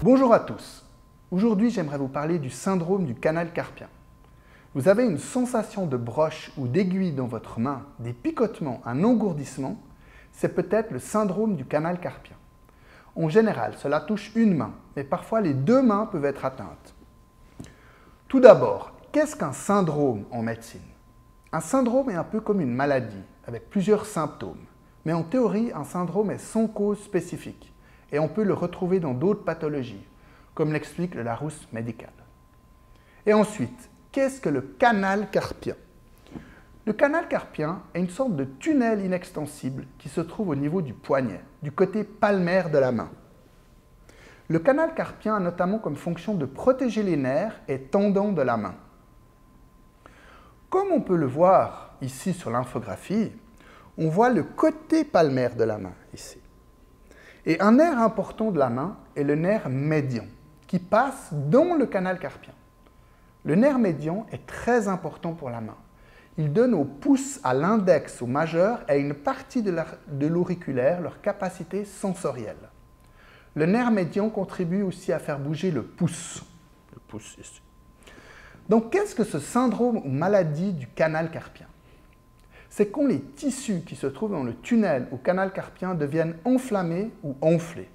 Bonjour à tous. Aujourd'hui, j'aimerais vous parler du syndrome du canal carpien. Vous avez une sensation de broche ou d'aiguille dans votre main, des picotements, un engourdissement, c'est peut-être le syndrome du canal carpien. En général, cela touche une main, mais parfois les deux mains peuvent être atteintes. Tout d'abord, qu'est-ce qu'un syndrome en médecine? Un syndrome est un peu comme une maladie, avec plusieurs symptômes. Mais en théorie, un syndrome est sans cause spécifique, et on peut le retrouver dans d'autres pathologies, comme l'explique le Larousse médical. Et ensuite, qu'est-ce que le canal carpien? Le canal carpien est une sorte de tunnel inextensible qui se trouve au niveau du poignet, du côté palmaire de la main. Le canal carpien a notamment comme fonction de protéger les nerfs et tendons de la main. Comme on peut le voir ici sur l'infographie, on voit le côté palmaire de la main ici. Et un nerf important de la main est le nerf médian, qui passe dans le canal carpien. Le nerf médian est très important pour la main. Il donne au pouce, à l'index, au majeur et à une partie de l'auriculaire leur capacité sensorielle. Le nerf médian contribue aussi à faire bouger le pouce ici. Donc, qu'est-ce que ce syndrome ou maladie du canal carpien? C'est quand les tissus qui se trouvent dans le tunnel ou canal carpien deviennent enflammés ou enflés.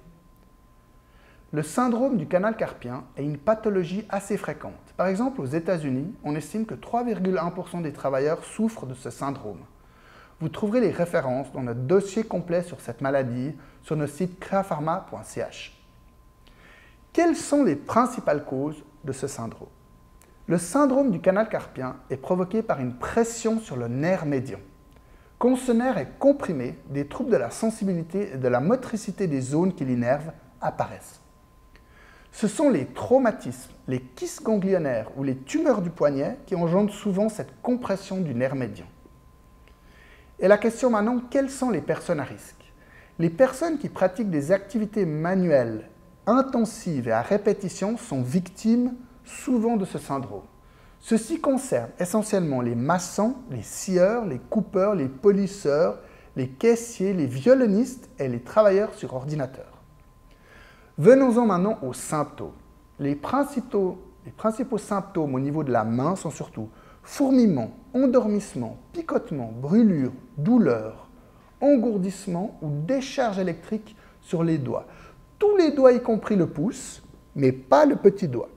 Le syndrome du canal carpien est une pathologie assez fréquente. Par exemple, aux États-Unis, on estime que 3,1% des travailleurs souffrent de ce syndrome. Vous trouverez les références dans notre dossier complet sur cette maladie sur notre site creapharma.ch. Quelles sont les principales causes de ce syndrome? Le syndrome du canal carpien est provoqué par une pression sur le nerf médian. Quand ce nerf est comprimé, des troubles de la sensibilité et de la motricité des zones qui l'innervent apparaissent. Ce sont les traumatismes, les kystes ganglionnaires ou les tumeurs du poignet qui engendrent souvent cette compression du nerf médian. Et la question maintenant, quelles sont les personnes à risque? Les personnes qui pratiquent des activités manuelles intensives et à répétition sont victimes souvent de ce syndrome. Ceci concerne essentiellement les maçons, les scieurs, les coupeurs, les polisseurs, les caissiers, les violonistes et les travailleurs sur ordinateur. Venons-en maintenant aux symptômes. Les principaux symptômes au niveau de la main sont surtout fourmillement, endormissement, picotement, brûlure, douleur, engourdissement ou décharge électrique sur les doigts. Tous les doigts, y compris le pouce, mais pas le petit doigt.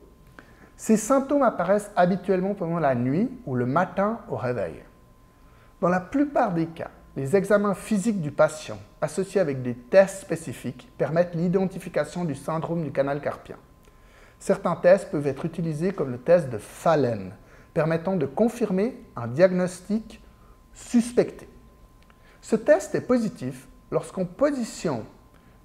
Ces symptômes apparaissent habituellement pendant la nuit ou le matin au réveil. Dans la plupart des cas, les examens physiques du patient, associés avec des tests spécifiques, permettent l'identification du syndrome du canal carpien. Certains tests peuvent être utilisés comme le test de Fallen, permettant de confirmer un diagnostic suspecté. Ce test est positif lorsqu'en position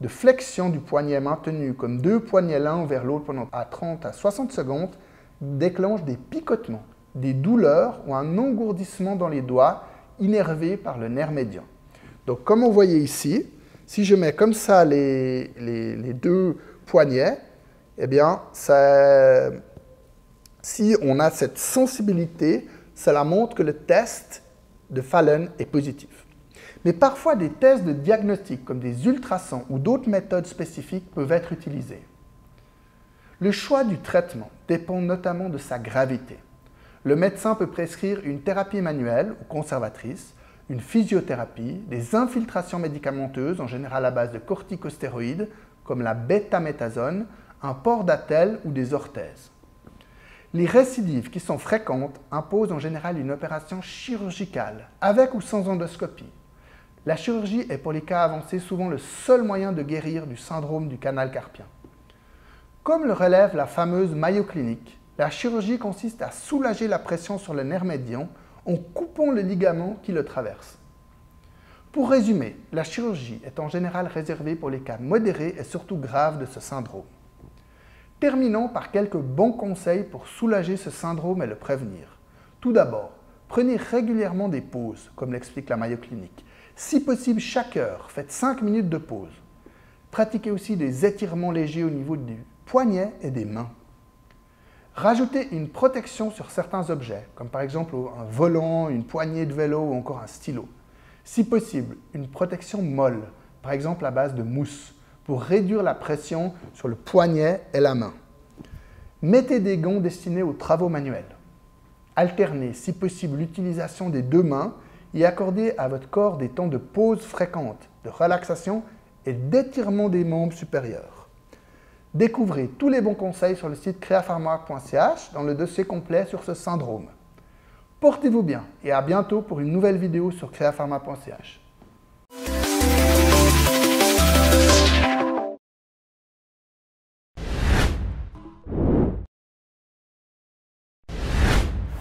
de flexion du poignet maintenu comme deux poignets l'un vers l'autre pendant 30 à 60 secondes déclenche des picotements, des douleurs ou un engourdissement dans les doigts innervé par le nerf médian. Donc, comme on voyait ici, si je mets comme ça les deux poignets, eh bien, si on a cette sensibilité, cela montre que le test de Fallen est positif. Mais parfois, des tests de diagnostic, comme des ultrasons ou d'autres méthodes spécifiques, peuvent être utilisés. Le choix du traitement dépend notamment de sa gravité. Le médecin peut prescrire une thérapie manuelle ou conservatrice, une physiothérapie, des infiltrations médicamenteuses, en général à base de corticostéroïdes, comme la bêtaméthasone, un port d'attelle ou des orthèses. Les récidives qui sont fréquentes imposent en général une opération chirurgicale, avec ou sans endoscopie. La chirurgie est pour les cas avancés souvent le seul moyen de guérir du syndrome du canal carpien. Comme le relève la fameuse Mayo Clinic, la chirurgie consiste à soulager la pression sur le nerf médian en coupant le ligament qui le traverse. Pour résumer, la chirurgie est en général réservée pour les cas modérés et surtout graves de ce syndrome. Terminons par quelques bons conseils pour soulager ce syndrome et le prévenir. Tout d'abord, prenez régulièrement des pauses, comme l'explique la Mayo Clinic. Si possible, chaque heure, faites 5 minutes de pause. Pratiquez aussi des étirements légers au niveau du poignet et des mains. Rajoutez une protection sur certains objets, comme par exemple un volant, une poignée de vélo ou encore un stylo. Si possible, une protection molle, par exemple à base de mousse, pour réduire la pression sur le poignet et la main. Mettez des gants destinés aux travaux manuels. Alternez, si possible, l'utilisation des deux mains et accordez à votre corps des temps de pause fréquentes, de relaxation et d'étirement des membres supérieurs. Découvrez tous les bons conseils sur le site creapharma.ch dans le dossier complet sur ce syndrome. Portez-vous bien et à bientôt pour une nouvelle vidéo sur creapharma.ch.